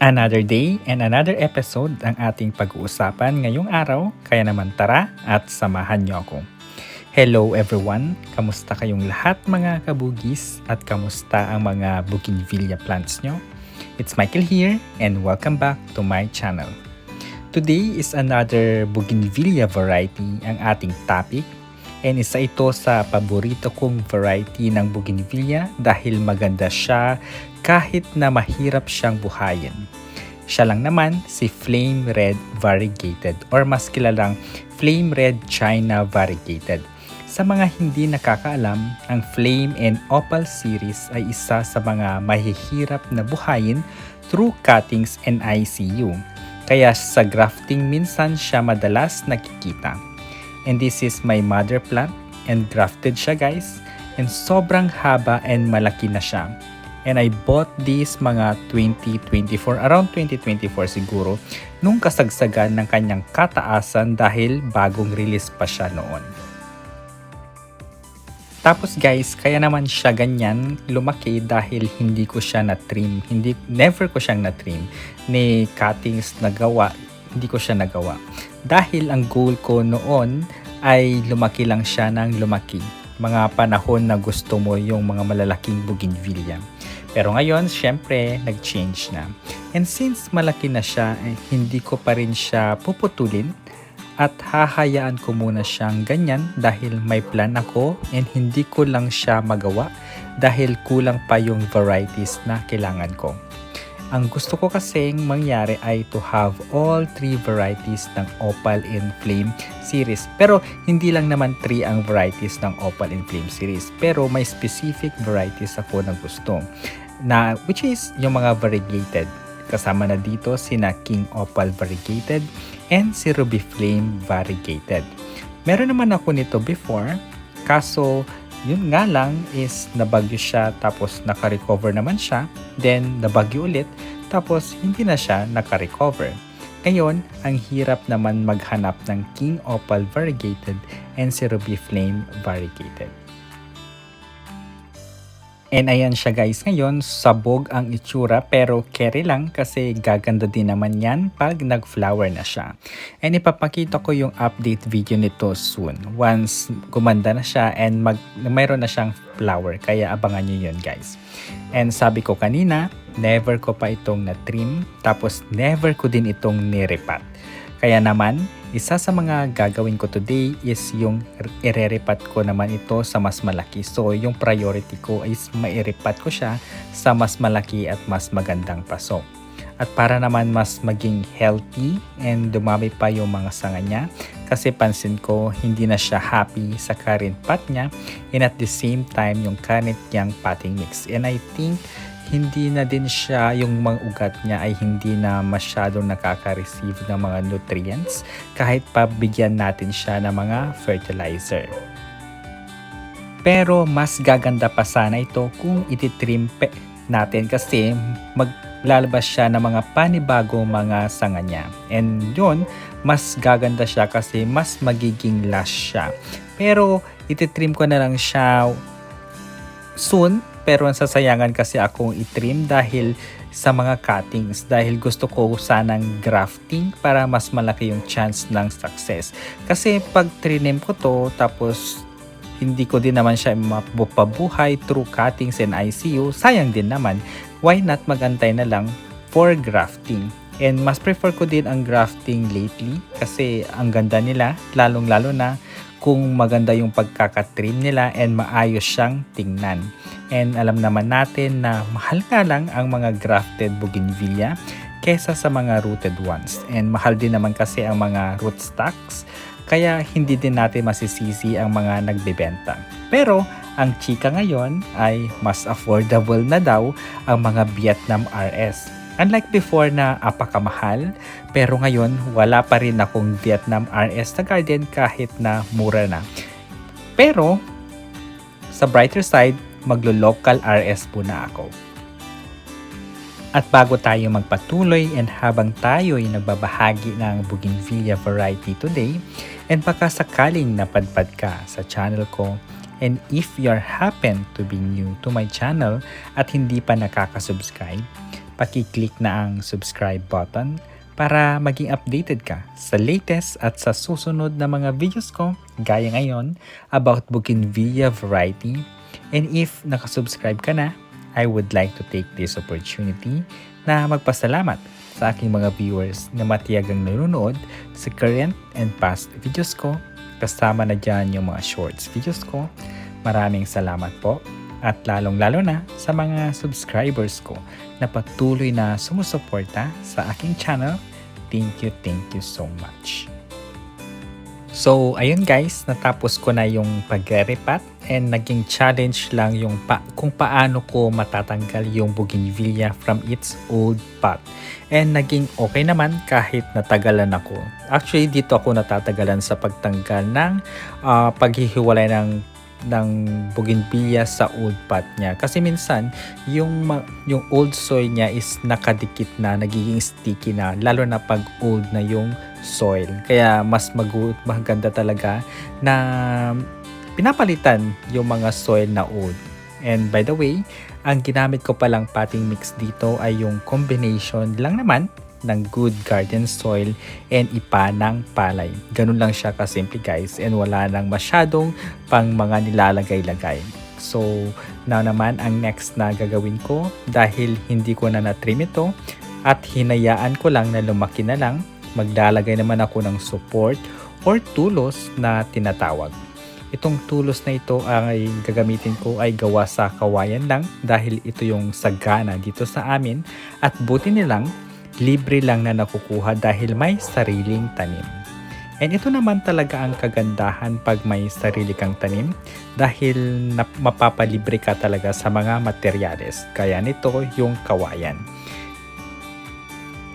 Another day and another episode ang ating pag-uusapan ngayong araw, kaya naman tara at samahan niyo ako. Hello everyone! Kamusta kayong lahat mga kabugis at kamusta ang mga bougainvillea plants nyo? It's Michael here and welcome back to my channel. Today is another bougainvillea variety ang ating topic and isa ito sa paborito kong variety ng bougainvillea dahil maganda siya kahit na mahirap siyang buhayin. Siya lang naman si Flame Red Variegated or mas kilalang Flame Red China Variegated. Sa mga hindi nakakaalam, ang Flame and Opal series ay isa sa mga mahihirap na buhayin through cuttings and ICU. Kaya sa grafting minsan siya madalas nakikita. And this is my mother plant and grafted siya guys. And sobrang haba and malaki na siya. And I bought this mga 2024, around 2024 siguro, nung kasagsagan ng kanyang kataasan dahil bagong release pa siya noon. Tapos guys, kaya naman siya ganyan lumaki dahil hindi ko siya na-trim. Never ko siyang na-trim. Ni cuttings nagawa, hindi ko siya nagawa. Dahil ang goal ko noon ay lumaki lang siya ng lumaki. Mga panahon na gusto mo yung mga malalaking bougainvillea. Pero ngayon, syempre, nag-change na. And since malaki na siya, hindi ko pa rin siya puputulin at hahayaan ko muna siyang ganyan dahil may plan ako and hindi ko lang siya magawa dahil kulang pa yung varieties na kailangan ko. Ang gusto ko kasing mangyari ay to have all 3 varieties ng Opal and Flame series. Pero hindi lang naman 3 ang varieties ng Opal and Flame series. Pero may specific varieties ako na gusto. Which is yung mga variegated. Kasama na dito sina King Opal Variegated and si Ruby Flame Variegated. Meron naman ako nito before. Kaso yun nga lang is nabagyo siya tapos naka-recover naman siya. Then nabagyo ulit tapos hindi na siya naka-recover. Ngayon, ang hirap naman maghanap ng King Opal Variegated and si Ruby Flame Variegated. And ayan siya guys ngayon, sabog ang itsura pero carry lang kasi gaganda din naman yan pag nag-flower na siya. And ipapakita ko yung update video nito soon once gumanda na siya and mayroon na siyang flower, kaya abangan nyo yun guys. And sabi ko kanina, never ko pa itong na-trim tapos never ko din itong nirepat. Kaya naman, isa sa mga gagawin ko today is yung ireripat ko naman ito sa mas malaki. So, yung priority ko is mairipat ko siya sa mas malaki at mas magandang paso. At para naman mas maging healthy and dumami pa yung mga sanga niya, kasi pansin ko hindi na siya happy sa current pot niya and at the same time yung current niyang potting mix. And I think hindi na din siya, yung mga ugat niya ay hindi na masyadong nakaka-receive ng mga nutrients kahit pa bigyan natin siya ng mga fertilizer. Pero mas gaganda pa sana ito kung ititrim natin kasi maglalabas siya ng mga panibagong mga sanga niya. And yun, mas gaganda siya kasi mas magiging lush siya. Pero ititrim ko na lang siya soon. Pero nasasayangan kasi akong itrim dahil sa mga cuttings. Dahil gusto ko sanang grafting para mas malaki yung chance ng success. Kasi pag trinim ko to tapos hindi ko din naman siya mapabuhay through cuttings and ICU, sayang din naman. Why not magantay na lang for grafting? And mas prefer ko din ang grafting lately kasi ang ganda nila, lalong-lalo na kung maganda yung pagkakatrim nila and maayos siyang tingnan. And alam naman natin na mahal nga lang ang mga grafted bougainvillea kesa sa mga rooted ones. And mahal din naman kasi ang mga rootstocks, kaya hindi din natin masisisi ang mga nagbebenta. Pero ang chika ngayon ay mas affordable na daw ang mga Vietnam RS. Unlike before na apakamahal, pero ngayon wala pa rin akong Vietnam RS na garden kahit na mura na. Pero sa brighter side, maglo-local RS muna ako. At bago tayo magpatuloy and habang tayo ay nagbabahagi ng bougainvillea variety today, and baka sakaling napadpad ka sa channel ko, and if you happen to be new to my channel at hindi pa nakaka-subscribe, paki-click na ang subscribe button para maging updated ka sa latest at sa susunod na mga videos ko gaya ngayon about bougainvillea variety. And if nakasubscribe ka na, I would like to take this opportunity na magpasalamat sa aking mga viewers na matiyagang nanonood sa current and past videos ko. Kasama na dyan yung mga shorts videos ko. Maraming salamat po. At lalong-lalo na sa mga subscribers ko na patuloy na sumusuporta sa aking channel. Thank you so much. So, ayun guys, natapos ko na yung pag-repat and naging challenge lang yung kung paano ko matatanggal yung bougainvillea from its old pot. And naging okay naman kahit natagalan ako. Actually, dito ako natatagalan sa pagtanggal ng paghihiwalay ng bougainvillea sa old pot niya. Kasi minsan, yung old soil niya is nakadikit na, nagiging sticky na, lalo na pag old na yung soil. Kaya mas maganda talaga na pinapalitan yung mga soil na old. And by the way, ang ginamit ko palang potting mix dito ay yung combination lang naman ng good garden soil and ipa ng palay. Ganun lang siya kasimple guys, and wala nang masyadong pang mga nilalagay-lagay. So now naman ang next na gagawin ko, dahil hindi ko na na-trim ito at hinayaan ko lang na lumaki na lang, maglalagay naman ako ng support or tulos na tinatawag. Itong tulos na ito ay gagamitin ko ay gawa sa kawayan lang dahil ito yung sagana dito sa amin, at buti nilang libre lang na nakukuha dahil may sariling tanim. And ito naman talaga ang kagandahan pag may sarili kang tanim, dahil mapapalibre ka talaga sa mga materyales. Kaya nito yung kawayan.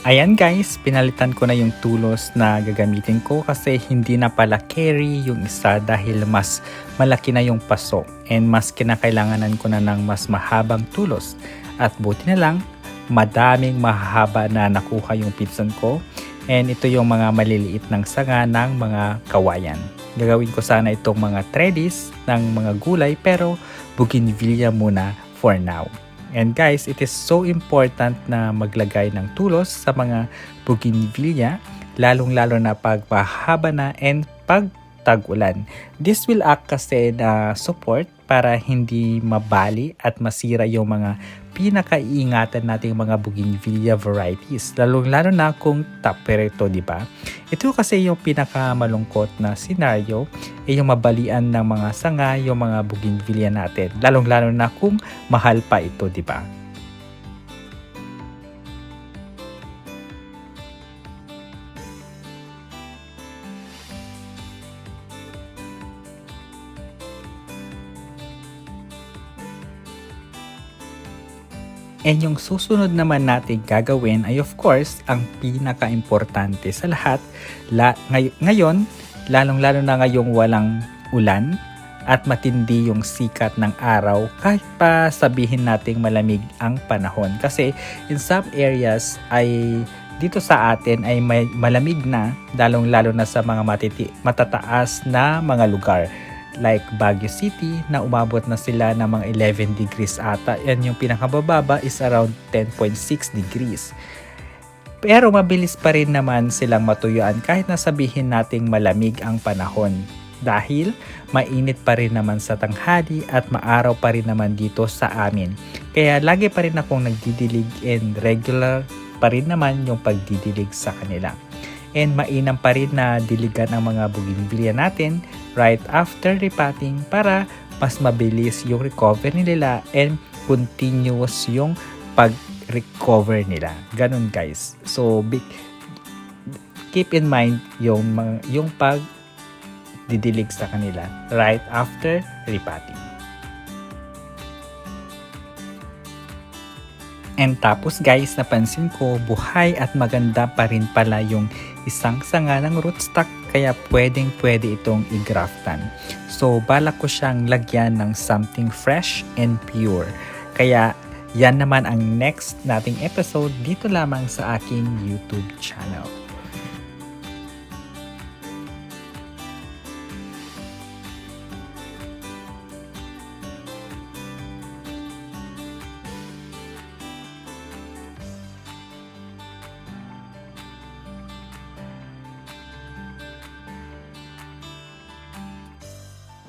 Ayan guys, pinalitan ko na yung tulos na gagamitin ko kasi hindi na pala carry yung isa dahil mas malaki na yung paso and mas kinakailanganan ko na ng mas mahabang tulos. At buti na lang, madaming mahaba na nakuha yung pinsan ko, and ito yung mga maliliit ng sanga ng mga kawayan. Gagawin ko sana itong mga trellis ng mga gulay pero bougainvillea muna for now. And guys, it is so important na maglagay ng tulos sa mga bougainvillea, lalong-lalo na pag mahaba na and pag tag-ulan. This will act kasi na support para hindi mabali at masira yung mga pinakaiingatan nating mga bougainvillea varieties, lalong-lalo na kung tupperware ito, di ba? Ito kasi yung pinakamalungkot na scenario, yung mabalian ng mga sanga yung mga bougainvillea natin, lalong-lalo na kung mahal pa ito, di ba? And yung susunod naman natin gagawin ay of course ang pinaka-importante sa lahat. Ngayon, lalong-lalo na ngayong walang ulan at matindi yung sikat ng araw, kahit pa sabihin nating malamig ang panahon. Kasi in some areas ay dito sa atin ay may malamig na, lalong-lalo na sa mga matataas na mga lugar. Like Baguio City na umabot na sila ng mga 11 degrees ata. Yan yung pinakabababa is around 10.6 degrees. Pero mabilis pa rin naman silang matuyuan kahit na sabihin nating malamig ang panahon. Dahil mainit pa rin naman sa tanghali at maaraw pa rin naman dito sa amin. Kaya lagi pa rin akong nagdidilig and regular pa rin naman yung pagdidilig sa kanila. And mainam pa rin na diligan ang mga bougainvillea natin right after repotting para mas mabilis yung recovery nila and continuous yung pag-recover nila. Ganun guys. So keep in mind yung pag-didilig sa kanila right after repotting. And tapos guys, napansin ko buhay at maganda pa rin pala yung isang sanga ng rootstock, kaya pwede itong i-graftan. So balak ko siyang lagyan ng something fresh and pure. Kaya yan naman ang next nating episode dito lamang sa aking YouTube channel.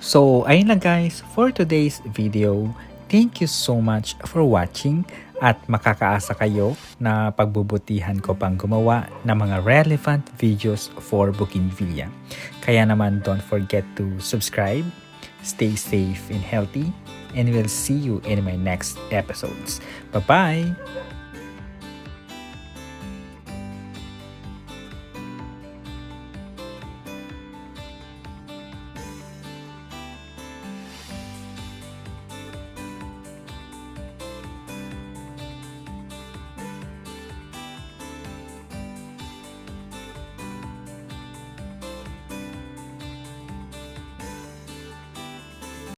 So, ayun lang guys for today's video. Thank you so much for watching at makakaasa kayo na pagbubutihan ko pang gumawa ng mga relevant videos for Bougainvillea. Kaya naman don't forget to subscribe, stay safe and healthy, and we'll see you in my next episodes. Bye-bye!